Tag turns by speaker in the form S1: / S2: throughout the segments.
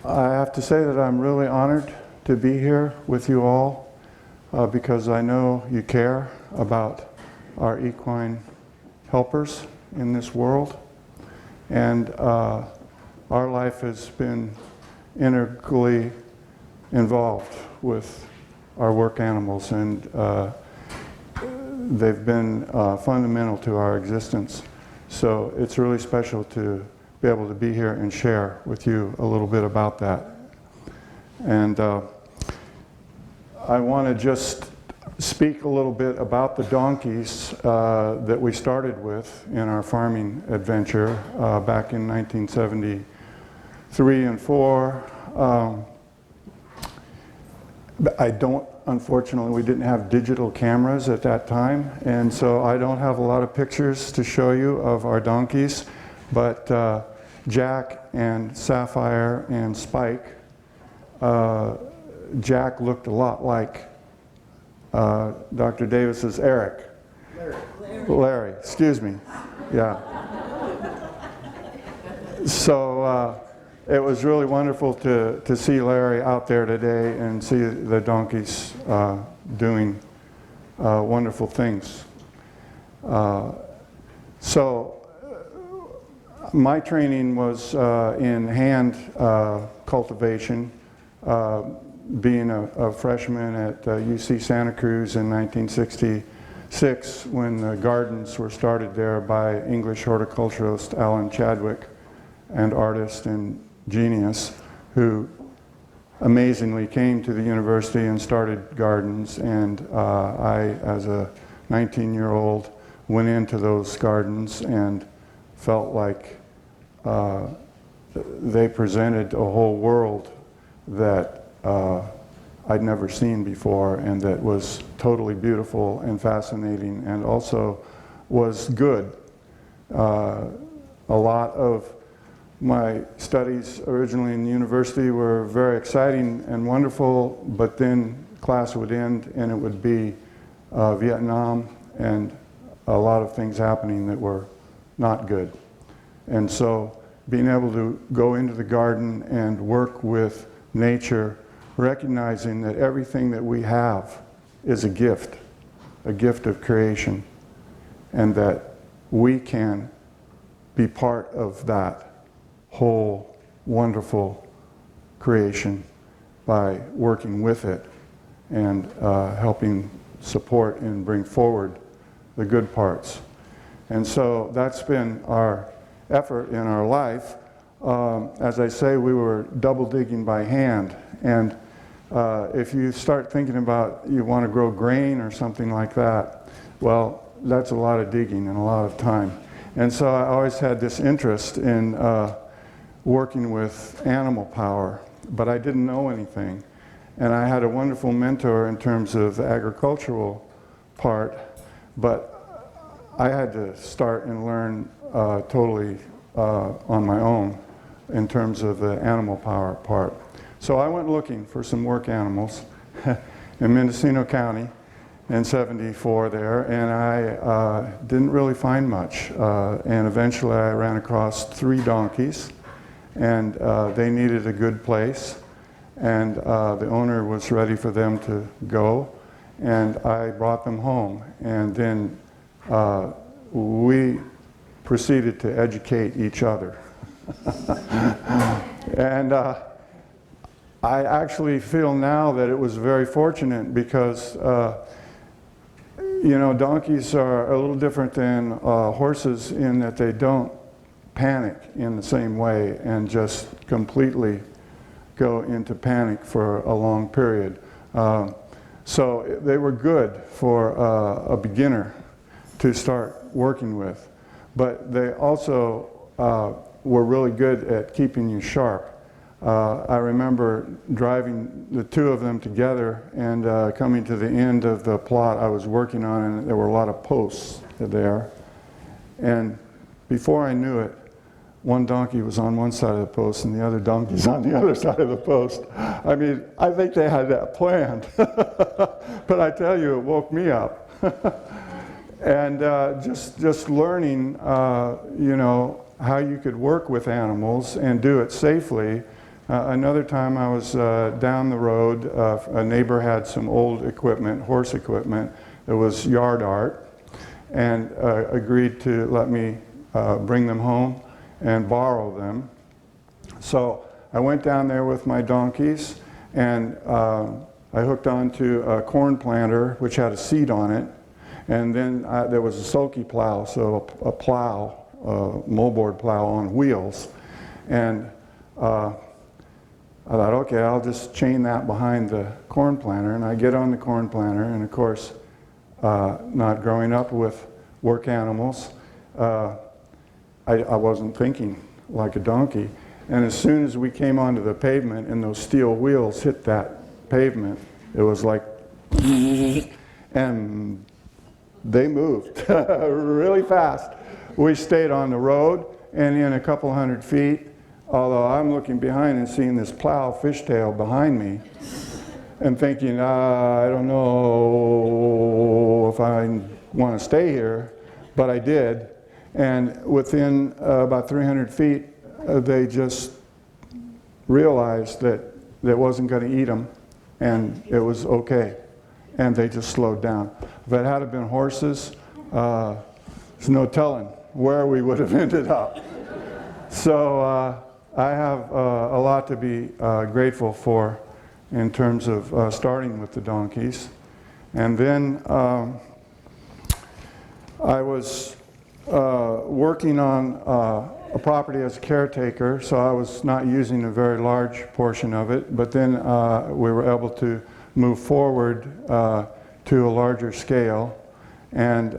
S1: I have to say that I'm really honored to be here with you all because I know you care about our equine helpers in this world. And our life has been integrally involved with our work animals, and they've been fundamental to our existence. So it's really special to be able to be here and share with you a little bit about that. And I want to just speak a little bit about the donkeys that we started with in our farming adventure back in 1973 and 4. Unfortunately, we didn't have digital cameras at that time, and so I don't have a lot of pictures to show you of our donkeys, but Jack and Sapphire and Spike, Jack looked a lot like Dr. Davis's Eric. Larry, excuse me. Yeah. So it was really wonderful to see Larry out there today and see the donkeys doing wonderful things. So my training was in hand cultivation, being a freshman at UC Santa Cruz in 1966 when the gardens were started there by English horticulturist Alan Chadwick, and artist and genius, who amazingly came to the university and started gardens. And I, as a 19-year-old, went into those gardens and felt like they presented a whole world that I'd never seen before, and that was totally beautiful and fascinating, and also was good. A lot of my studies originally in the university were very exciting and wonderful, but then class would end and it would be Vietnam and a lot of things happening that were not good. And so being able to go into the garden and work with nature, recognizing that everything that we have is a gift of creation, and that we can be part of that whole wonderful creation by working with it and helping support and bring forward the good parts. And so that's been our effort in our life. As I say, we were double digging by hand, and if you start thinking about you want to grow grain or something like that, well, that's a lot of digging and a lot of time. And so I always had this interest in working with animal power, but I didn't know anything. And I had a wonderful mentor in terms of the agricultural part, but I had to start and learn totally on my own in terms of the animal power part. So I went looking for some work animals in Mendocino County in '74 there, and I didn't really find much. And eventually I ran across 3 donkeys, and they needed a good place, and the owner was ready for them to go, and I brought them home. And then we proceeded to educate each other. And I actually feel now that it was very fortunate because you know, donkeys are a little different than horses in that they don't panic in the same way and just completely go into panic for a long period. So they were good for a beginner to start working with, but they also were really good at keeping you sharp. I remember driving the 2 of them together and coming to the end of the plot I was working on, and there were a lot of posts there. And before I knew it, one donkey was on one side of the post and the other donkey's on the other side of the post. I mean, I think they had that planned. But I tell you, it woke me up. And just learning, you know, how you could work with animals and do it safely Another time I was down the road, a neighbor had some old equipment, horse equipment. It was yard art, and agreed to let me bring them home and borrow them. So I went down there with my donkeys, and I hooked onto a corn planter which had a seat on it, and then there was a sulky plow, so a plow, moldboard plow on wheels, and I thought, okay, I'll just chain that behind the corn planter, and I get on the corn planter, and of course, not growing up with work animals, I wasn't thinking like a donkey. And as soon as we came onto the pavement and those steel wheels hit that pavement, it was like, and they moved really fast. We stayed on the road, and in a couple hundred feet, although I'm looking behind and seeing this plow fishtail behind me and thinking, I don't know if I want to stay here, but I did. And within about 300 feet, they just realized that it wasn't going to eat them, and it was okay. And they just slowed down. If it had been horses, there's no telling where we would have ended up. So I have a lot to be grateful for in terms of starting with the donkeys. And then I was working on a property as a caretaker, so I was not using a very large portion of it, but then we were able to move forward to a larger scale. And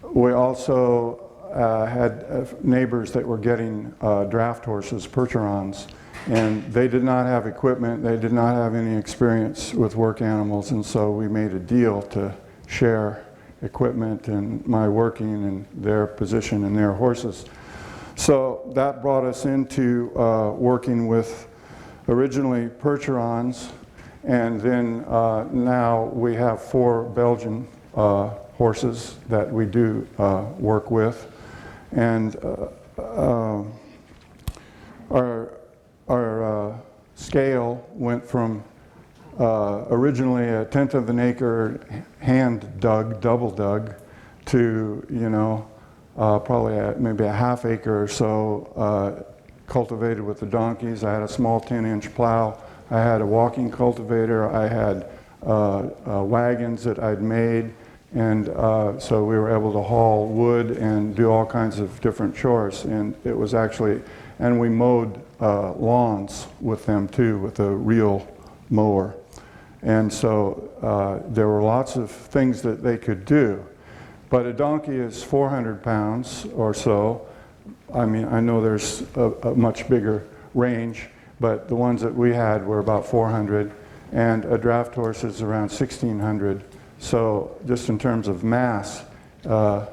S1: we also had neighbors that were getting draft horses, Percherons, and they did not have equipment, they did not have any experience with work animals, and so we made a deal to share equipment and my working and their position and their horses. So that brought us into working with originally Percherons, and then now we have 4 Belgian horses that we do work with. And our scale went from originally 1/10 of an acre hand dug, double dug, to, you know, probably maybe a ½ acre or so cultivated with the donkeys. I had a small 10-inch plow. I had a walking cultivator. I had wagons that I'd made. And so we were able to haul wood and do all kinds of different chores. And it was actually, and we mowed lawns with them too, with a real mower. And so there were lots of things that they could do. But a donkey is 400 pounds or so. I mean, I know there's a much bigger range, but the ones that we had were about 400. And a draft horse is around 1,600. So just in terms of mass, it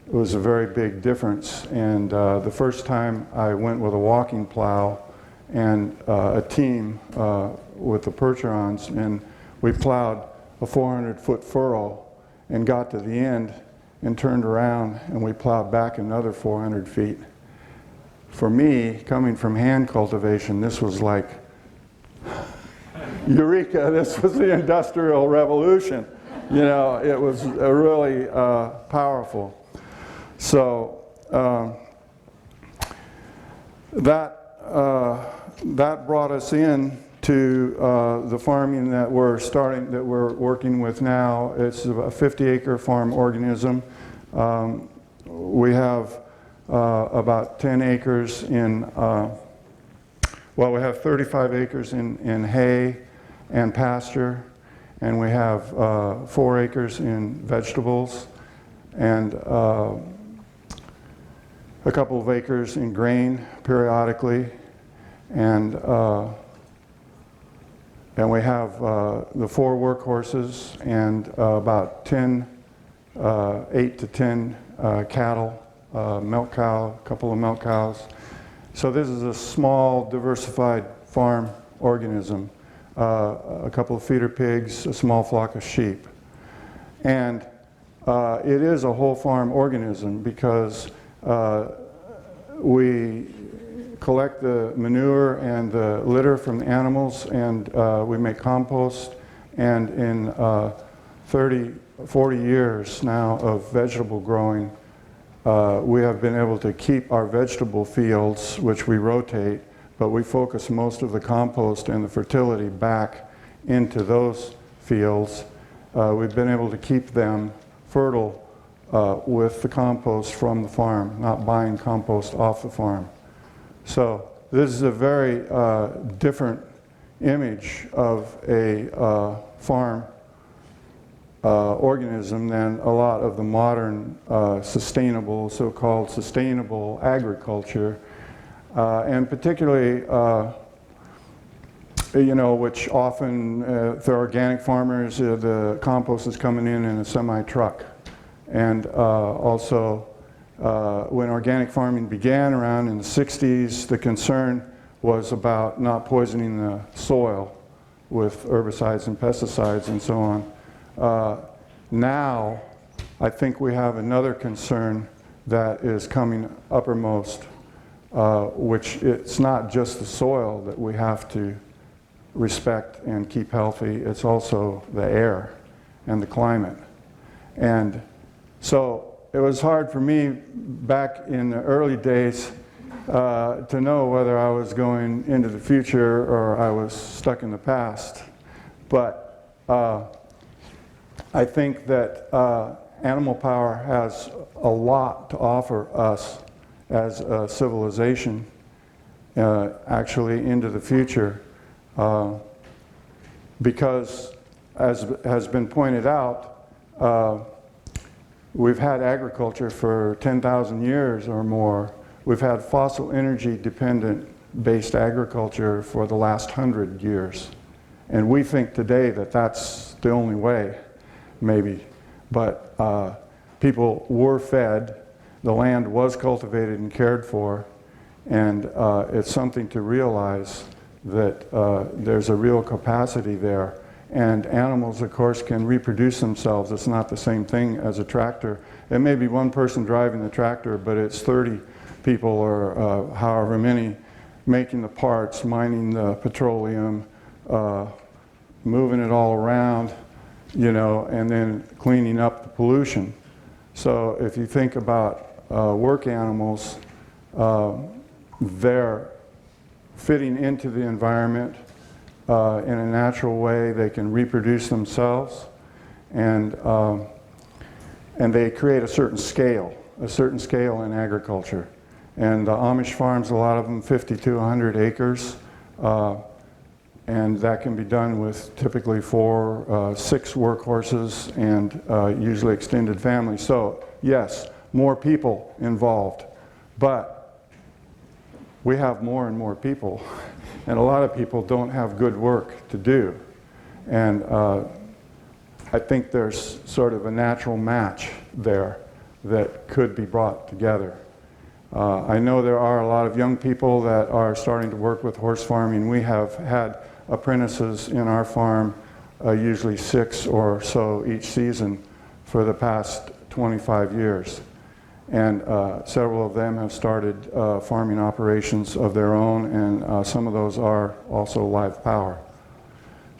S1: was a very big difference. And the first time I went with a walking plow and a team with the Percherons, and we plowed a 400-foot furrow and got to the end and turned around and we plowed back another 400 feet. For me, coming from hand cultivation, this was like, eureka, this was the Industrial Revolution. You know, it was really powerful. So that brought us in to the farming that we're working with now. It's a 50-acre farm organism. We have about 10 acres in, well, we have 35 acres in hay and pasture. And we have 4 acres in vegetables, and a couple of acres in grain periodically, and we have the 4 workhorses and about 8 to 10 cattle, milk cow, a couple of milk cows. So this is a small, diversified farm organism. A couple of feeder pigs, a small flock of sheep. And it is a whole farm organism because we collect the manure and the litter from the animals, and we make compost. And in 30, 40 years now of vegetable growing, we have been able to keep our vegetable fields, which we rotate, but we focus most of the compost and the fertility back into those fields. We've been able to keep them fertile with the compost from the farm, not buying compost off the farm. So this is a very different image of a farm organism than a lot of the modern sustainable, so-called sustainable agriculture, and particularly you know, which often, for organic farmers, the compost is coming in a semi-truck. And also, when organic farming began around in the 60s, the concern was about not poisoning the soil with herbicides and pesticides and so on. Now, I think we have another concern that is coming uppermost, which it's not just the soil that we have to respect and keep healthy, it's also the air and the climate. And so it was hard for me back in the early days to know whether I was going into the future or I was stuck in the past. But I think that animal power has a lot to offer us as a civilization actually into the future. Because, as has been pointed out, we've had agriculture for 10,000 years or more. We've had fossil energy dependent based agriculture for the last 100 years. And we think today that that's the only way, maybe. But people were fed, the land was cultivated and cared for, and it's something to realize that there's a real capacity there. And animals, of course, can reproduce themselves. It's not the same thing as a tractor. It may be one person driving the tractor, but it's 30 people or however many making the parts, mining the petroleum, moving it all around, you know, and then cleaning up the pollution. So if you think about work animals, they're fitting into the environment in a natural way. They can reproduce themselves, and they create a certain scale in agriculture. And the Amish farms, a lot of them 50 to 100 acres, and that can be done with typically 4, 6 workhorses and usually extended families. So yes, more people involved, but we have more and more people, and a lot of people don't have good work to do. And I think there's sort of a natural match there that could be brought together. I know there are a lot of young people that are starting to work with horse farming. We have had apprentices in our farm, usually 6 or so each season for the past 25 years. And several of them have started farming operations of their own, and some of those are also live power.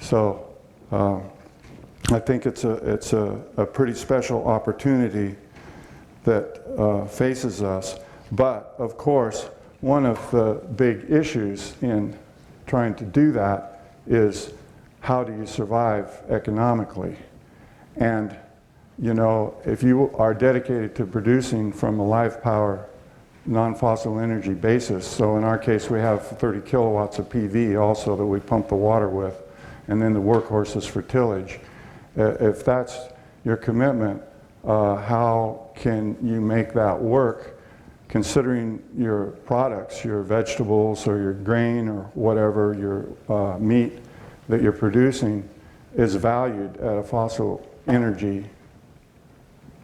S1: So I think it's a pretty special opportunity that faces us. But of course, one of the big issues in trying to do that is how do you survive economically? And you know, if you are dedicated to producing from a live power, non-fossil energy basis, so in our case we have 30 kilowatts of PV also that we pump the water with, and then the workhorses for tillage. If that's your commitment, how can you make that work considering your products, your vegetables or your grain or whatever, your meat that you're producing is valued at a fossil energy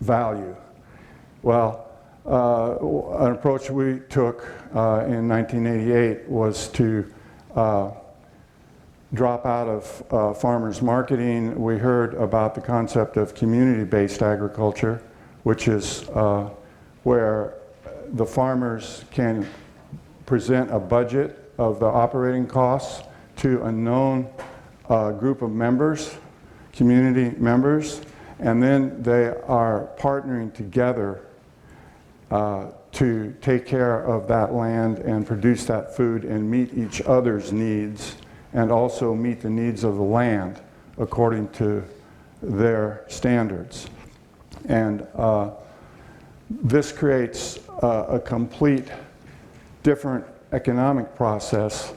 S1: value? Well, an approach we took in 1988 was to drop out of farmers marketing. We heard about the concept of community-based agriculture, which is where the farmers can present a budget of the operating costs to a known group of members, community members, and then they are partnering together to take care of that land and produce that food and meet each other's needs, and also meet the needs of the land according to their standards. And this creates a complete different economic process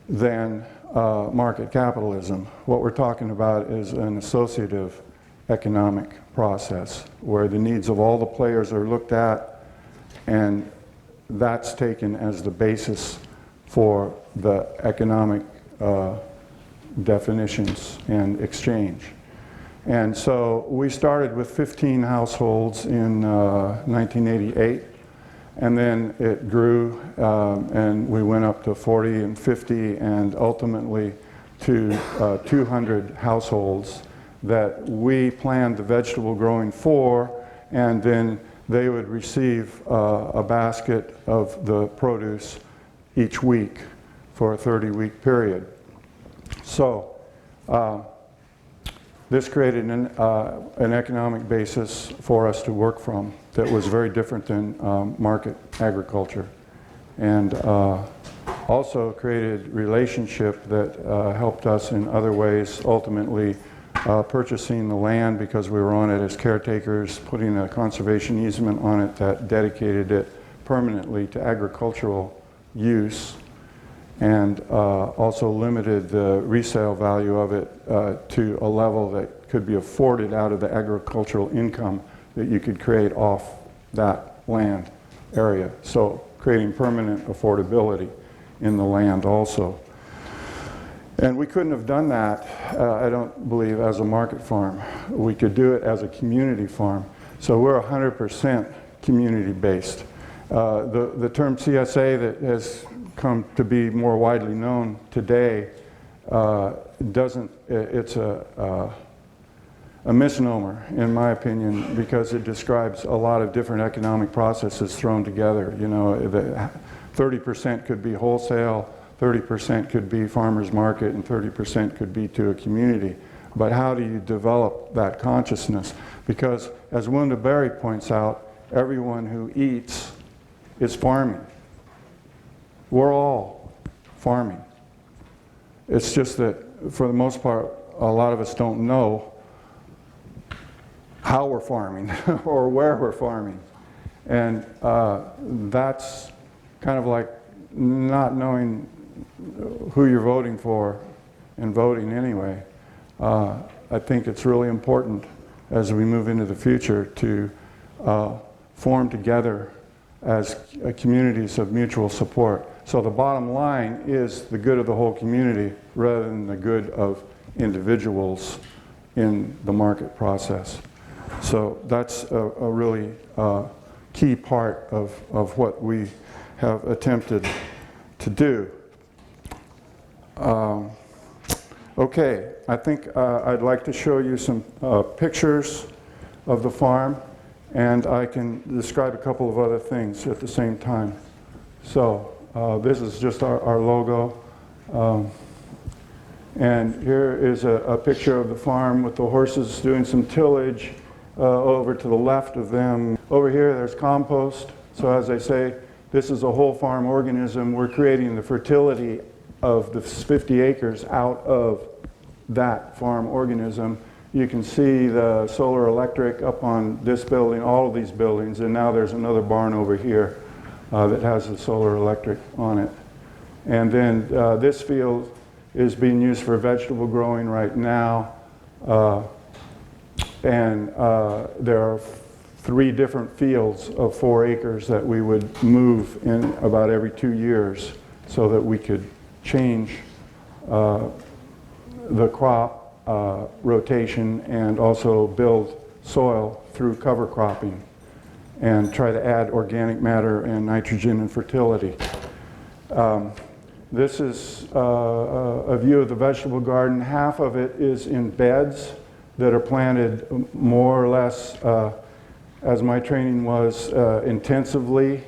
S1: than market capitalism. What we're talking about is an associative economic process where the needs of all the players are looked at, and that's taken as the basis for the economic definitions and exchange. And so we started with 15 households in 1988, and then it grew, and we went up to 40 and 50, and ultimately to 200 households that we planned the vegetable growing for, and then they would receive a basket of the produce each week for a 30-week period. So this created an economic basis for us to work from that was very different than market agriculture, and also created relationship that helped us in other ways, ultimately purchasing the land because we were on it as caretakers, putting a conservation easement on it that dedicated it permanently to agricultural use, and also limited the resale value of it to a level that could be afforded out of the agricultural income that you could create off that land area. So creating permanent affordability in the land also. And we couldn't have done that, I don't believe, as a market farm. We could do it as a community farm. So we're 100% community-based. The term CSA that has come to be more widely known today it's a misnomer, in my opinion, because it describes a lot of different economic processes thrown together. You know, 30% could be wholesale, 30% could be farmers market, and 30% could be to a community. But how do you develop that consciousness? Because as Wunda Berry points out, everyone who eats is farming. We're all farming. It's just that for the most part, a lot of us don't know how we're farming or where we're farming. And that's kind of like not knowing who you're voting for and voting anyway. I think it's really important as we move into the future to form together as communities of mutual support. So the bottom line is the good of the whole community rather than the good of individuals in the market process. So that's a really key part of what we have attempted to do. Okay, I think I'd like to show you some pictures of the farm, and I can describe a couple of other things at the same time. So this is just our logo. And here is a picture of the farm with the horses doing some tillage. Over to the left of them. Over here there's compost. So as I say, this is a whole farm organism. We're creating the fertility of the 50 acres out of that farm organism. You can see the solar electric up on this building, all of these buildings, and now there's another barn over here that has the solar electric on it. And then this field is being used for vegetable growing right now. And there are 3 different fields of 4 acres that we would move in about every 2 years so that we could change the crop rotation and also build soil through cover cropping and try to add organic matter and nitrogen and fertility. This is a view of the vegetable garden. Half of it is in beds that are planted more or less, as my training was, intensively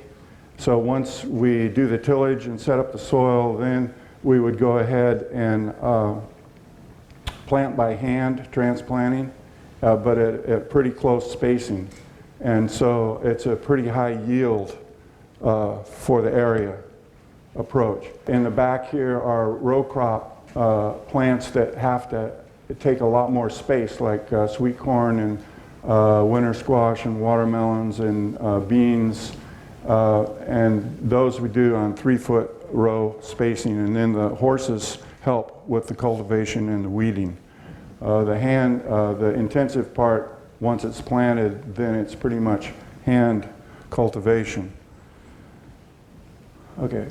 S1: So once we do the tillage and set up the soil, then we would go ahead and plant by hand, transplanting, but at pretty close spacing. And so it's a pretty high yield for the area approach. In the back here are row crop plants that have to take a lot more space, like sweet corn and winter squash and watermelons and beans. And those we do on 3-foot row spacing, and then the horses help with the cultivation and the weeding. The intensive part, once it's planted, then it's pretty much hand cultivation. Okay.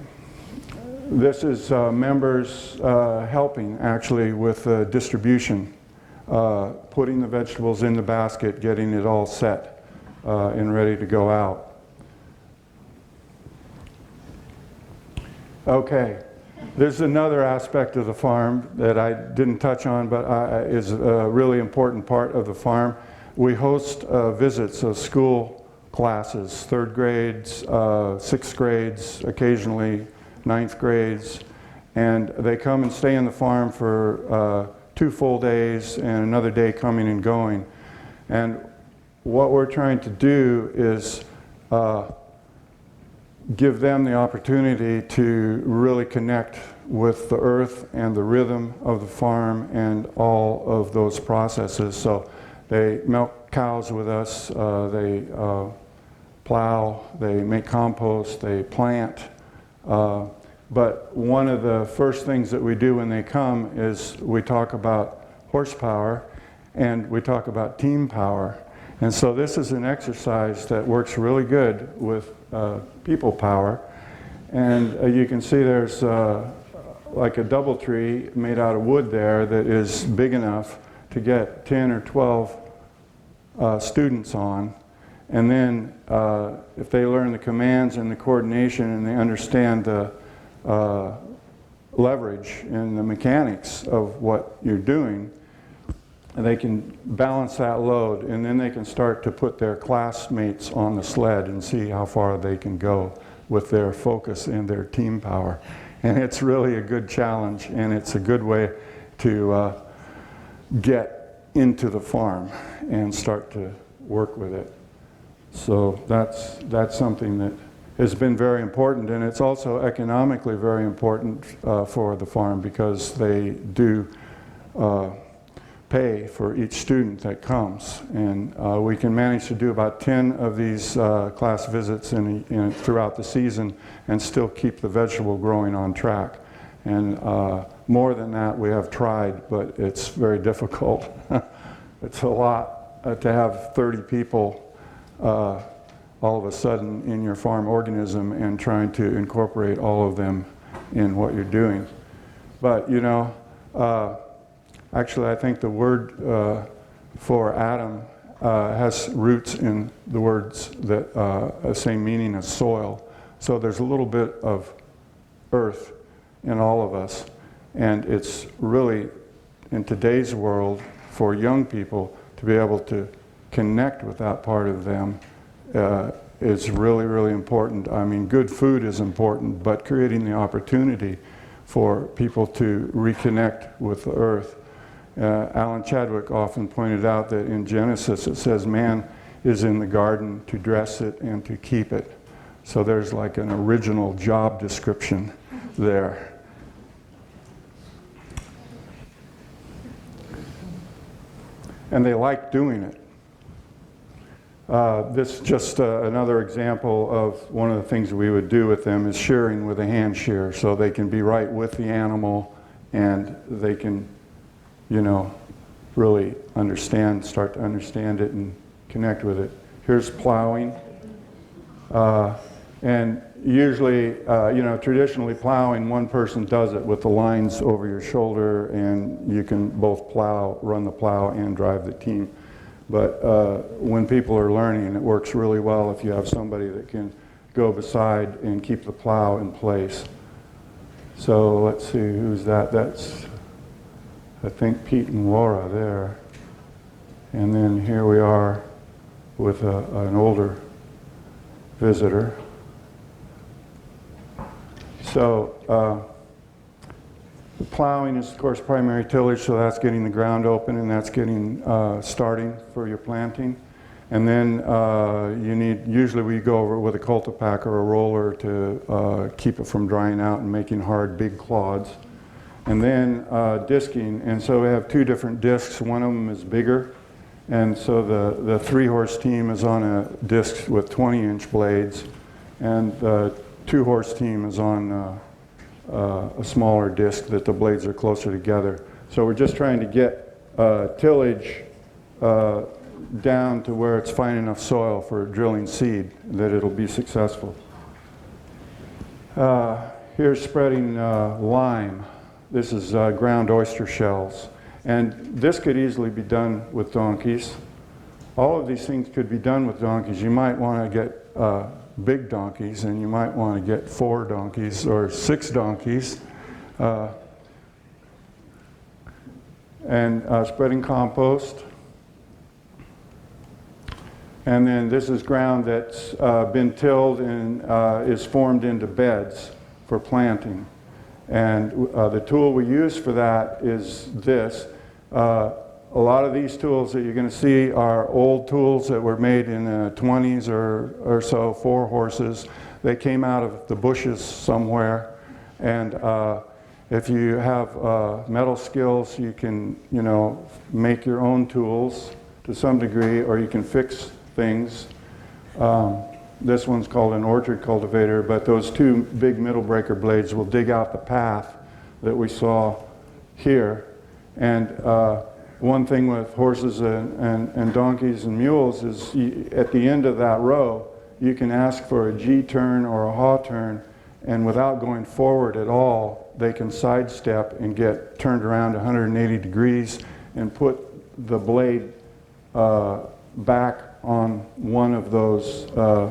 S1: This is members helping actually with distribution, putting the vegetables in the basket, getting it all set and ready to go out. Okay, there's another aspect of the farm that I didn't touch on, but is a really important part of the farm. We host visits of school classes, 3rd grades, 6th grades, occasionally 9th grades, and they come and stay in the farm for 2 full days and another day coming and going. And what we're trying to do is give them the opportunity to really connect with the earth and the rhythm of the farm and all of those processes. So they milk cows with us, they plow, they make compost, they plant. But one of the first things that we do when they come is we talk about horsepower and we talk about team power. And so this is an exercise that works really good with people power. And you can see there's like a double tree made out of wood there that is big enough to get 10 or 12 students on. And then if they learn the commands and the coordination and they understand the leverage and the mechanics of what you're doing, they can balance that load, and then they can start to put their classmates on the sled and see how far they can go with their focus and their team power. And it's really a good challenge, and it's a good way to get into the farm and start to work with it. So that's something that has been very important, and it's also economically very important for the farm, because they do pay for each student that comes. And we can manage to do about 10 of these class visits throughout the season and still keep the vegetable growing on track. And more than that we have tried, but it's very difficult. It's a lot to have 30 people all of a sudden in your farm organism and trying to incorporate all of them in what you're doing. But you know, actually, I think the word for atom has roots in the words that same meaning as soil. So there's a little bit of earth in all of us. And it's really, in today's world, for young people to be able to connect with that part of them is really, really important. I mean, good food is important, but creating the opportunity for people to reconnect with the earth. Alan Chadwick often pointed out that in Genesis it says man is in the garden to dress it and to keep it. So there's like an original job description there. And they like doing it. This is just another example of one of the things we would do with them is shearing with a hand shear, so they can be right with the animal and they can, you know, really start to understand it and connect with it. Here's plowing. And usually, you know, traditionally plowing, one person does it with the lines over your shoulder, and you can both plow, run the plow and drive the team. But when people are learning, it works really well if you have somebody that can go beside and keep the plow in place. So let's see, who's that? That's, I think, Pete and Laura there. And then here we are with an older visitor. So the plowing is, of course, primary tillage, so that's getting the ground open and that's getting starting for your planting. And then usually we go over it with a cultipack or a roller to keep it from drying out and making hard, big clods. And then disking, and so we have two different discs. One of them is bigger, and so the 3-horse team is on a disc with 20-inch blades, and the 2-horse team is on a smaller disc that the blades are closer together. So we're just trying to get tillage down to where it's fine enough soil for drilling seed that it'll be successful. Here's spreading lime. This is ground oyster shells. And this could easily be done with donkeys. All of these things could be done with donkeys. You might want to get big donkeys, and you might want to get 4 donkeys or 6 donkeys. Spreading compost. And then this is ground that's been tilled and is formed into beds for planting. And the tool we use for that is this. A lot of these tools that you're going to see are old tools that were made in the 20s or so, 4 horses. They came out of the bushes somewhere. And if you have metal skills, you can, make your own tools to some degree, or you can fix things. This one's called an orchard cultivator, but those 2 big middle breaker blades will dig out the path that we saw here. And one thing with horses and donkeys and mules is at the end of that row, you can ask for a G turn or a haw turn, and without going forward at all, they can sidestep and get turned around 180 degrees and put the blade back on one of those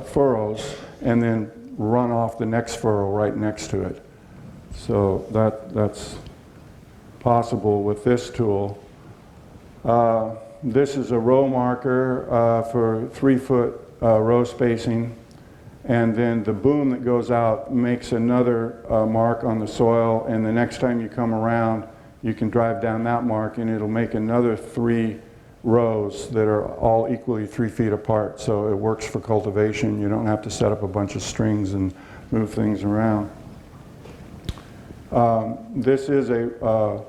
S1: furrows and then run off the next furrow right next to it. So that's possible with this tool. This is a row marker for 3-foot row spacing, and then the boom that goes out makes another mark on the soil, and the next time you come around you can drive down that mark and it'll make another 3 rows that are all equally 3 feet apart. So it works for cultivation. You don't have to set up a bunch of strings and move things around. This is a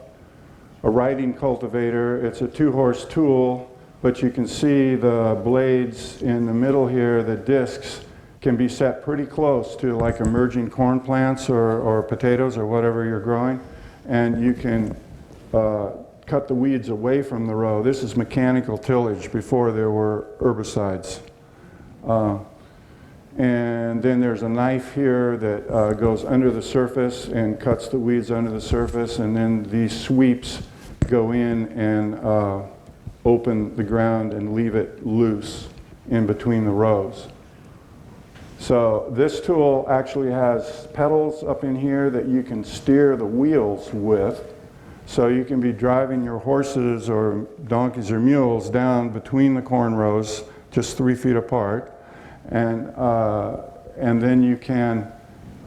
S1: riding cultivator. It's a 2-horse tool, but you can see the blades in the middle here, the discs, can be set pretty close to like emerging corn plants or potatoes or whatever you're growing, and you can cut the weeds away from the row. This is mechanical tillage before there were herbicides. And then there's a knife here that goes under the surface and cuts the weeds under the surface, and then these sweeps go in and open the ground and leave it loose in between the rows. So this tool actually has pedals up in here that you can steer the wheels with. So you can be driving your horses or donkeys or mules down between the corn rows, just 3 feet apart. And then you can,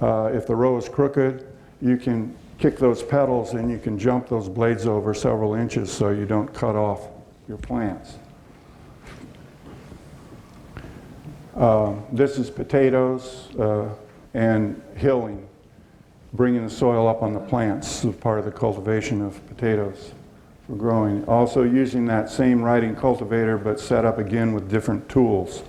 S1: if the row is crooked, you can kick those pedals and you can jump those blades over several inches so you don't cut off your plants. This is potatoes and hilling, bringing the soil up on the plants as part of the cultivation of potatoes for growing. Also using that same riding cultivator but set up again with different tools.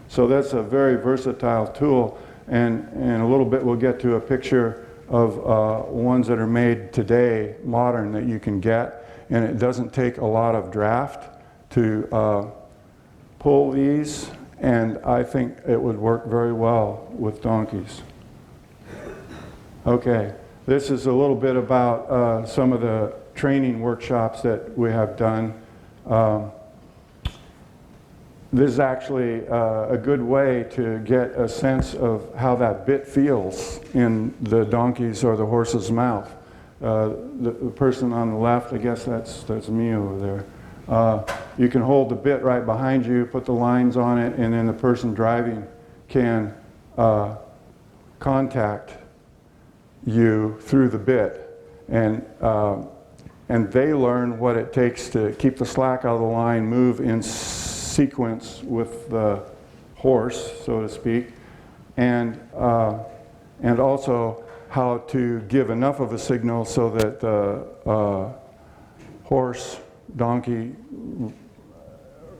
S1: So that's a very versatile tool, and in a little bit we'll get to a picture of ones that are made today, modern, that you can get, and it doesn't take a lot of draft to pull these, and I think it would work very well with donkeys. Okay, this is a little bit about some of the training workshops that we have done. This is actually a good way to get a sense of how that bit feels in the donkey's or the horse's mouth. The person on the left, I guess that's me over there. You can hold the bit right behind you, put the lines on it, and then the person driving can contact you through the bit, and they learn what it takes to keep the slack out of the line, move in sequence with the horse, so to speak, and also how to give enough of a signal so that the horse, donkey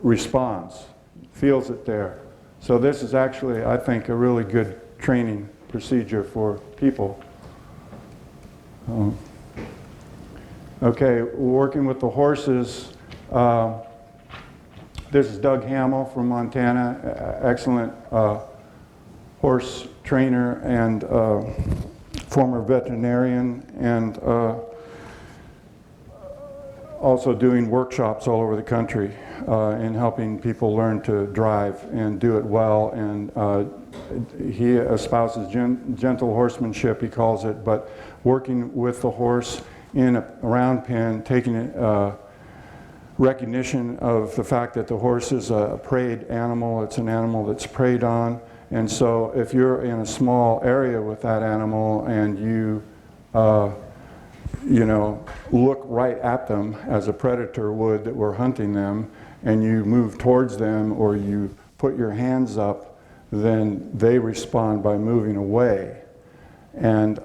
S1: responds, feels it there. So this is actually, I think, a really good training procedure for people. Okay, working with the horses. This is Doug Hamill from Montana, excellent horse trainer and former veterinarian, and also doing workshops all over the country in helping people learn to drive and do it well. And he espouses gentle horsemanship, he calls it, but working with the horse in a round pen, taking recognition of the fact that the horse is a preyed animal. It's an animal that's preyed on. And so if you're in a small area with that animal and you know, look right at them as a predator would that were hunting them, and you move towards them or you put your hands up, then they respond by moving away. And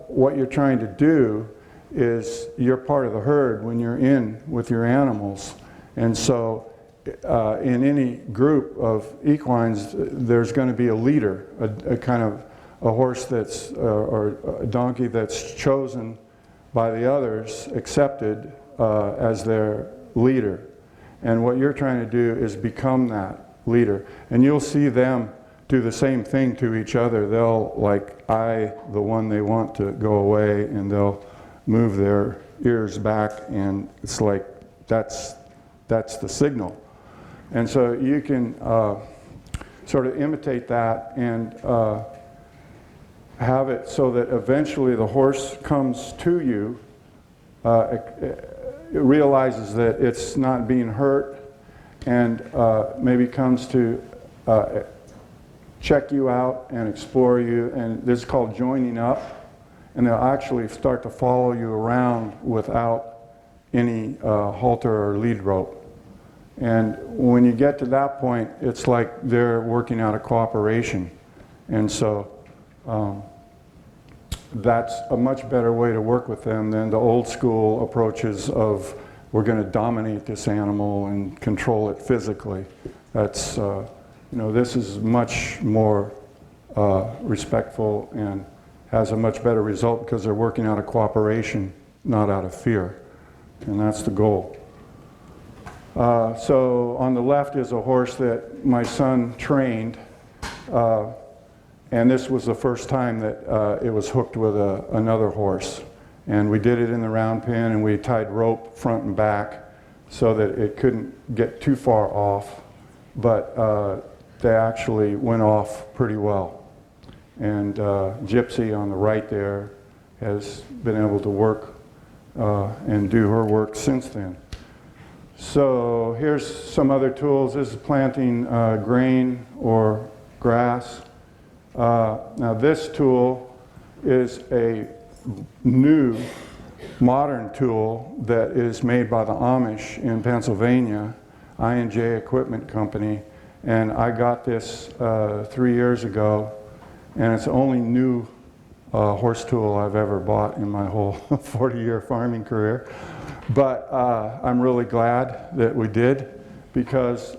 S1: what you're trying to do is you're part of the herd when you're in with your animals. And so in any group of equines, there's going to be a leader, a kind of a horse that's, or a donkey that's chosen by the others, accepted as their leader. And what you're trying to do is become that leader. And you'll see them do the same thing to each other. They'll like eye the one they want to go away, and they'll move their ears back, and it's like that's the signal. And so you can sort of imitate that and have it so that eventually the horse comes to you, it realizes that it's not being hurt, and maybe comes to check you out and explore you, and this is called joining up. And they'll actually start to follow you around without any halter or lead rope. And when you get to that point, it's like they're working out a cooperation. And so that's a much better way to work with them than the old school approaches of we're going to dominate this animal and control it physically. That's, you know, this is much more respectful and has a much better result because they're working out of cooperation, not out of fear. And that's the goal. So on the left is a horse that my son trained. And this was the first time that it was hooked with another horse. And we did it in the round pen, and we tied rope front and back so that it couldn't get too far off. But they actually went off pretty well. And Gypsy on the right there has been able to work and do her work since then. So here's some other tools. This is planting grain or grass. Now this tool is a new modern tool that is made by the Amish in Pennsylvania, I&J Equipment Company. And I got this 3 years ago. And it's the only new horse tool I've ever bought in my whole 40-year farming career. But I'm really glad that we did, because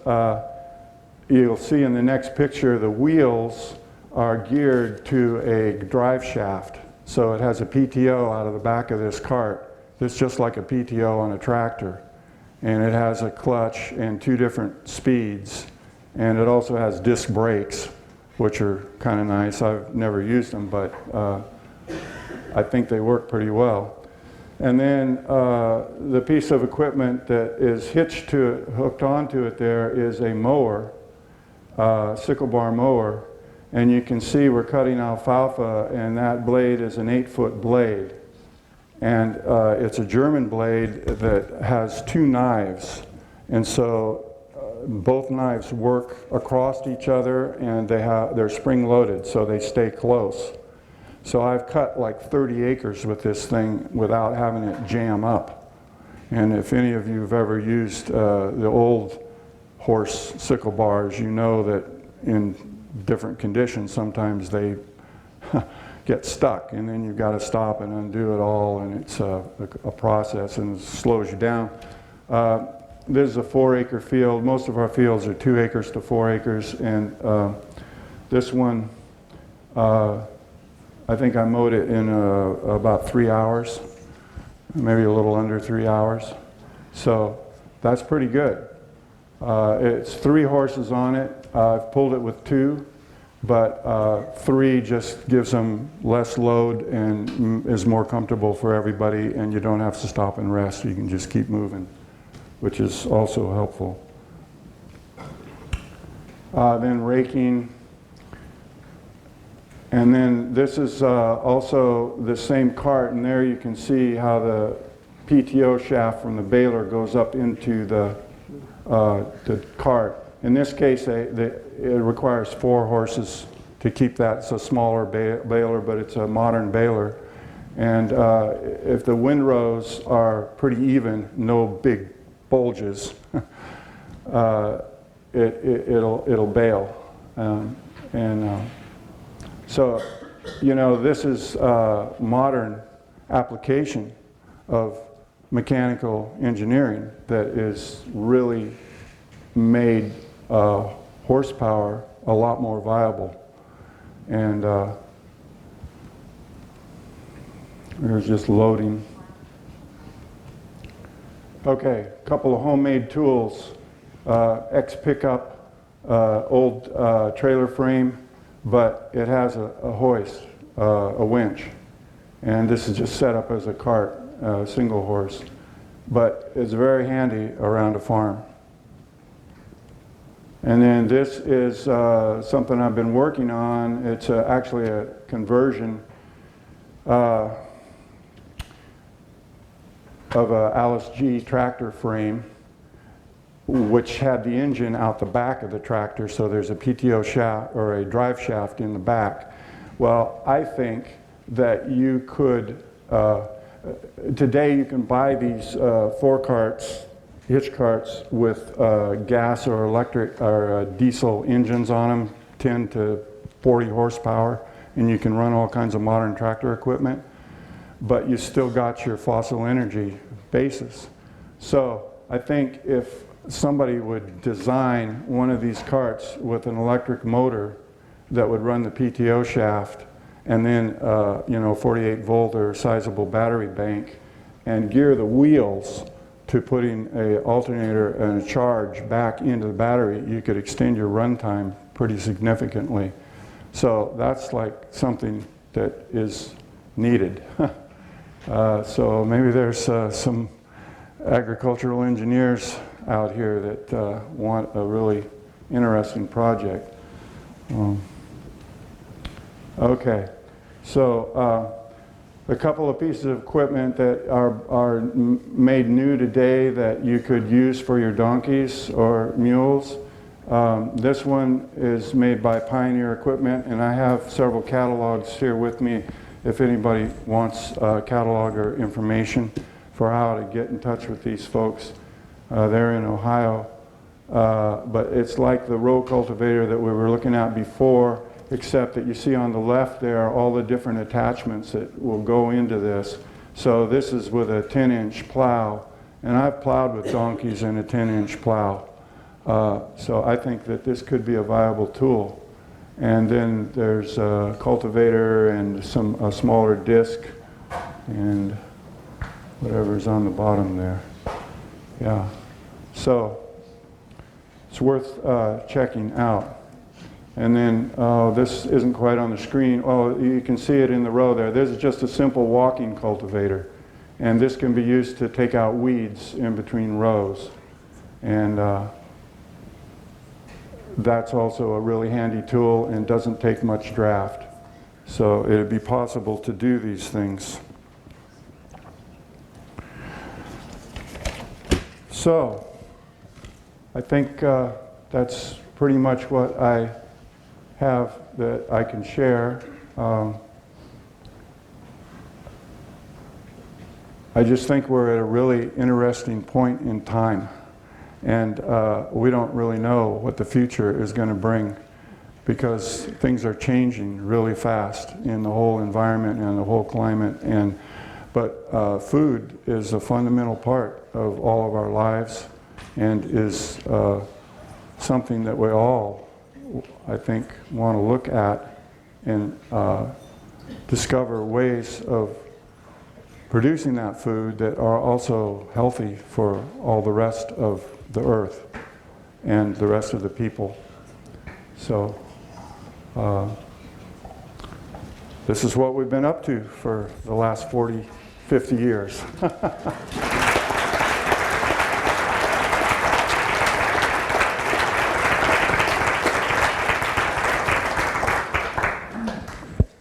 S1: you'll see in the next picture the wheels are geared to a drive shaft. So it has a PTO out of the back of this cart. It's just like a PTO on a tractor. And it has a clutch and 2 different speeds. And it also has disc brakes, which are kind of nice. I've never used them, but I think they work pretty well. And then the piece of equipment that is hitched to it, hooked onto it there, is a mower, sickle bar mower. And you can see we're cutting alfalfa, and that blade is an 8-foot blade. And it's a German blade that has 2 knives. And so both knives work across each other, and they're spring loaded, so they stay close. So I've cut like 30 acres with this thing without having it jam up. And if any of you have ever used the old horse sickle bars, you know that in different conditions sometimes they get stuck, and then you've got to stop and undo it all, and it's a process and it slows you down. This is a 4-acre field. Most of our fields are 2 acres to 4 acres, and this one, I think I mowed it in about 3 hours, maybe a little under 3 hours. So that's pretty good. It's 3 horses on it. I've pulled it with 2, but 3 just gives them less load and is more comfortable for everybody, and you don't have to stop and rest. You can just keep moving, which is also helpful. Then raking. And then this is also the same cart, and there you can see how the PTO shaft from the baler goes up into the cart. In this case, it requires 4 horses to keep that. It's a smaller baler, but it's a modern baler. And if the windrows are pretty even, no big bulges, it'll bale. So, you know, this is a modern application of mechanical engineering that is really made horsepower a lot more viable. And we're just loading. Okay, a couple of homemade tools. X pickup, old trailer frame, but it has a hoist, a winch. And this is just set up as a cart, single horse. But it's very handy around a farm. And then this is something I've been working on. It's actually a conversion of a Alice G tractor frame, which had the engine out the back of the tractor, so there's a PTO shaft or a drive shaft in the back. Well, I think that you could, today you can buy these 4-carts, hitch carts with gas or electric or diesel engines on them, 10 to 40 horsepower, and you can run all kinds of modern tractor equipment, but you still got your fossil energy basis. So I think if somebody would design one of these carts with an electric motor that would run the PTO shaft, and then you know, 48 volt or sizable battery bank, and gear the wheels to putting an alternator and a charge back into the battery, you could extend your runtime pretty significantly. So that's like something that is needed. So maybe there's some agricultural engineers out here that want a really interesting project. Okay, so a couple of pieces of equipment that are made new today that you could use for your donkeys or mules. This one is made by Pioneer Equipment, and I have several catalogs here with me if anybody wants a catalog or information for how to get in touch with these folks. They're in Ohio, but it's like the row cultivator that we were looking at before, except that you see on the left there all the different attachments that will go into this. So this is with a 10-inch plow, and I've plowed with donkeys in a 10-inch plow. So I think that this could be a viable tool. And then there's a cultivator and a smaller disc and whatever's on the bottom there. Yeah, so it's worth checking out. And then this isn't quite on the screen. Oh, you can see it in the row there. This is just a simple walking cultivator. And this can be used to take out weeds in between rows. And that's also a really handy tool and doesn't take much draft. So it'd be possible to do these things. So I think that's pretty much what I have that I can share. I just think we're at a really interesting point in time, and we don't really know what the future is going to bring, because things are changing really fast in the whole environment and the whole climate. But food is a fundamental part of all of our lives, and is something that we all, I think, want to look at and discover ways of producing that food that are also healthy for all the rest of the earth and the rest of the people. So this is what we've been up to for the last 40, 50 years.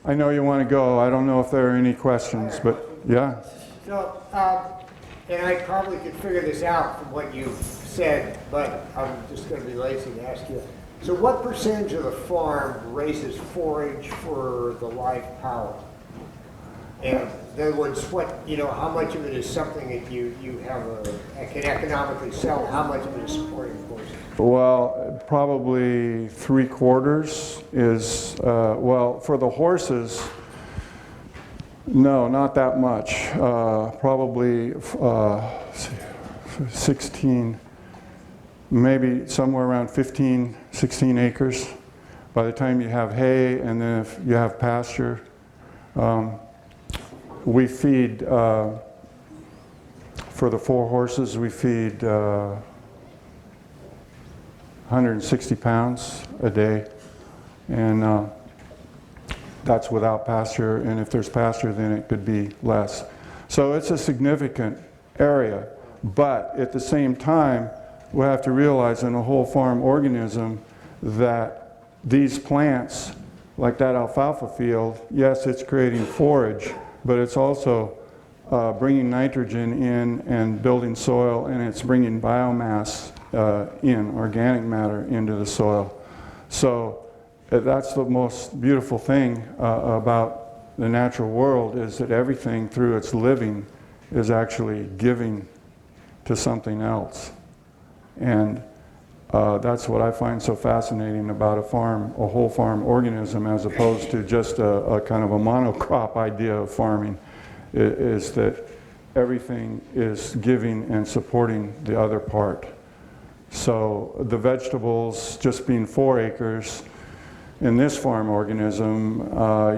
S1: I know you want to go. I don't know if there are any questions, but yeah.
S2: So, and I probably could figure this out from what you said, but I'm just going to be lazy to ask you. So what percentage of the farm raises forage for the live power? And in other words, what, how much of it is something that you can economically sell? How much of it is supporting horses?
S1: Well, probably 3/4 is, well, for the horses, no, not that much. Probably 16, maybe somewhere around 15, 16 acres. By the time you have hay, and then if you have pasture, we feed, for the 4 horses, we feed 160 pounds a day, and that's without pasture, and if there's pasture, then it could be less. So it's a significant area, but at the same time, we have to realize in a whole farm organism that these plants, like that alfalfa field, yes, it's creating forage, but it's also bringing nitrogen in and building soil, and it's bringing biomass organic matter into the soil. So that's the most beautiful thing about the natural world, is that everything through its living is actually giving to something else. And that's what I find so fascinating about a whole farm organism, as opposed to just a kind of a monocrop idea of farming, is that everything is giving and supporting the other part. So the vegetables just being 4 acres in this farm organism,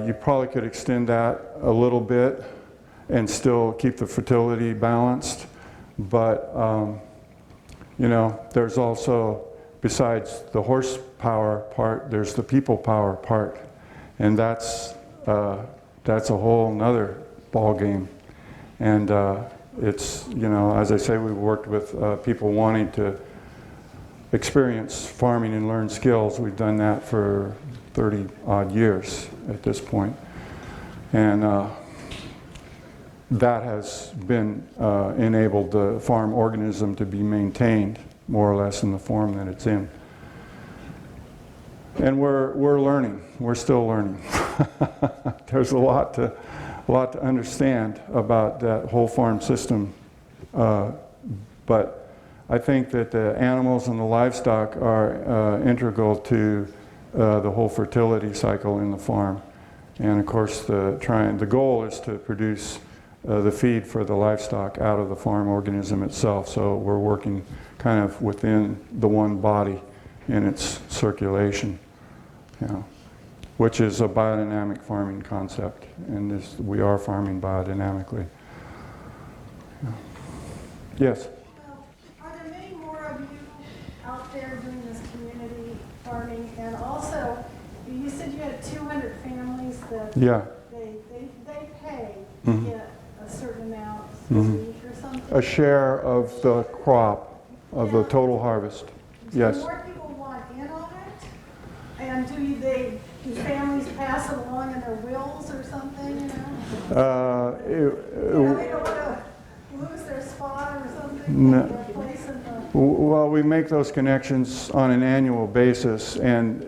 S1: you probably could extend that a little bit and still keep the fertility balanced. But there's also, besides the horsepower part, there's the people power part, and that's a whole nother ball game. And it's, as I say, we've worked with people wanting to experience farming and learn skills. We've done that for 30 odd years at this point. And that has been enabled the farm organism to be maintained more or less in the form that it's in. And we're learning. We're still learning. There's a lot to understand about that whole farm system. But I think that the animals and the livestock are integral to the whole fertility cycle in the farm. And of course, the goal is to produce the feed for the livestock out of the farm organism itself. So we're working kind of within the one body in its circulation, which is a biodynamic farming concept. And we are farming biodynamically. Yeah. Yes?
S3: Are there many more of you out there doing this community farming? And also, you said you had 200 families that
S1: Yeah.
S3: they pay
S1: Mm-hmm.
S3: to get a certain amount
S1: Mm-hmm.
S3: a week or something?
S1: A share of the crop, of the total harvest.
S3: Do
S1: Yes.
S3: more people want in on it? And do families pass it along in their wills or something, they don't want to lose their spot or something?
S1: No.
S3: Their place in the...
S1: Well, we make those connections on an annual basis, and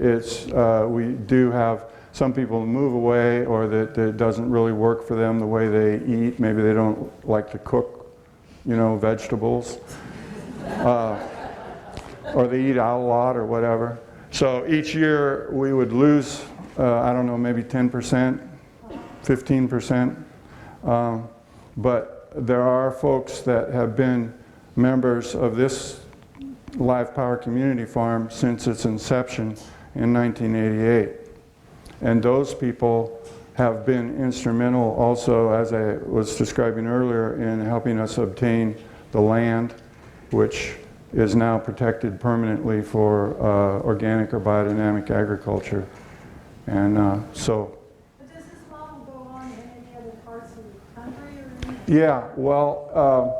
S1: we do have some people move away, or that it doesn't really work for them the way they eat. Maybe they don't like to cook, you know, vegetables. Or they eat out a lot or whatever. So each year we would lose, I don't know, maybe 10%, 15%. But there are folks that have been members of this Live Power Community Farm since its inception in 1988. And those people have been instrumental also, as I was describing earlier, in helping us obtain the land, which is now protected permanently for organic or biodynamic agriculture. And so...
S3: But does this model go on in any other parts of the country? Or
S1: Yeah, well,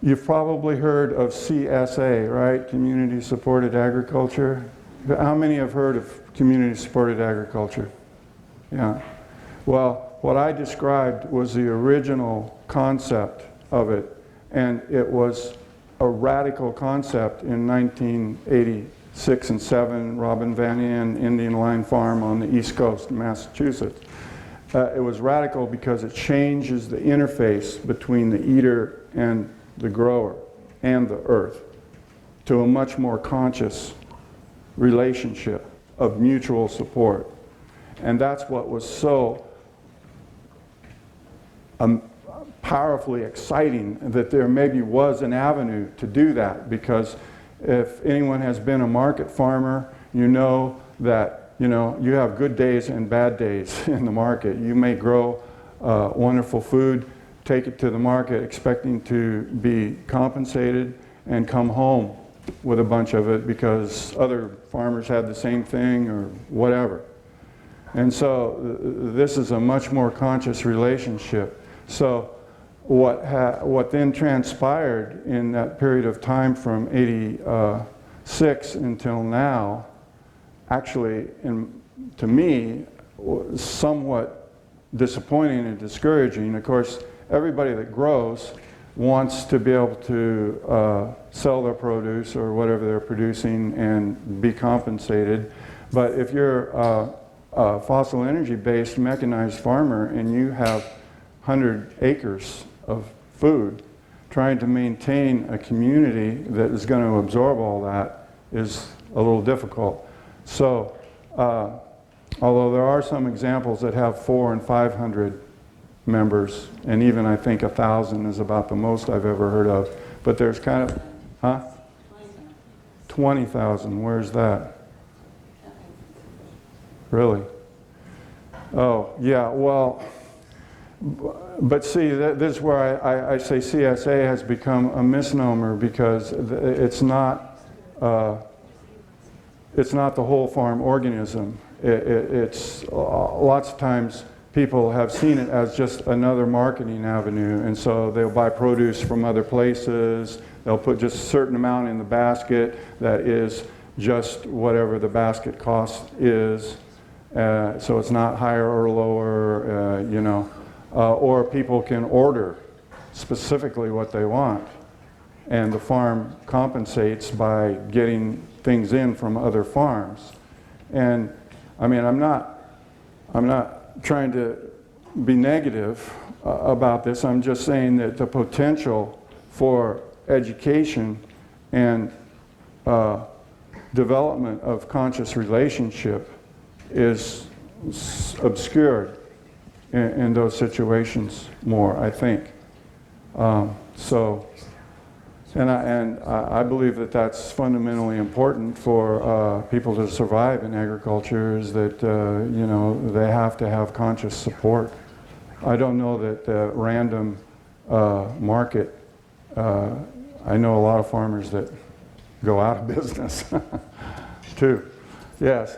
S1: you've probably heard of CSA, right? Community Supported Agriculture. How many have heard of Community Supported Agriculture? Yeah. Well, what I described was the original concept of it, and it was a radical concept in 1986 and 7, Robin Van Yen Indian Line Farm on the East Coast of Massachusetts. It was radical because it changes the interface between the eater and the grower and the earth to a much more conscious relationship of mutual support. And that's what was so powerfully exciting, that there maybe was an avenue to do that, because if anyone has been a market farmer, you know that you have good days and bad days in the market. You may grow wonderful food, take it to the market expecting to be compensated, and come home with a bunch of it because other farmers had the same thing or whatever. And so this is a much more conscious relationship. So what then transpired in that period of time from 86 until now, actually, to me, was somewhat disappointing and discouraging. Of course, everybody that grows wants to be able to sell their produce or whatever they're producing and be compensated. But if you're a fossil energy-based mechanized farmer and you have 100 acres of food, trying to maintain a community that is going to absorb all that is a little difficult. So, although there are some examples that have 400 and 500 members, and even I think 1,000 is about the most I've ever heard of, but there's kind of, huh? 20,000, where's that? Really? Oh, yeah, well, but see, this is where I say CSA has become a misnomer, because it's not the whole farm organism. It's lots of times people have seen it as just another marketing avenue, and so they'll buy produce from other places. They'll put just a certain amount in the basket that is just whatever the basket cost is. So it's not higher or lower, or people can order specifically what they want, and the farm compensates by getting things in from other farms. And I mean, I'm not trying to be negative about this. I'm just saying that the potential for education and development of conscious relationship is obscured in those situations more, I think. And I believe that that's fundamentally important for people to survive in agriculture, is that they have to have conscious support. I don't know that the random market, I know a lot of farmers that go out of business too. Yes?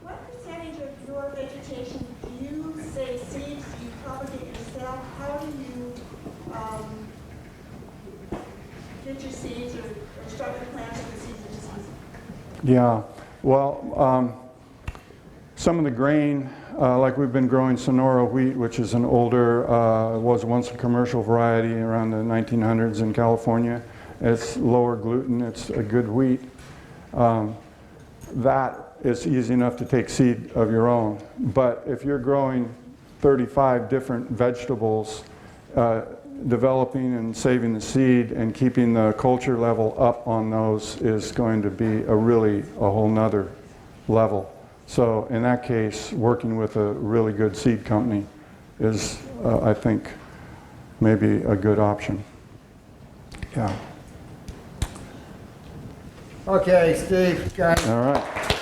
S4: What percentage of your vegetation do you say seeds you propagate yourself? How do you get your seeds or start your plants with the seeds of disease?
S1: Yeah, well, some of the grain, like we've been growing Sonora wheat, which is an older, was once a commercial variety around the 1900s in California. It's lower gluten, it's a good wheat. That it's easy enough to take seed of your own. But if you're growing 35 different vegetables, developing and saving the seed and keeping the culture level up on those is going to be a whole nother level. So in that case, working with a really good seed company is, I think, maybe a good option. Yeah.
S2: Okay, Steve, guys.
S1: All right.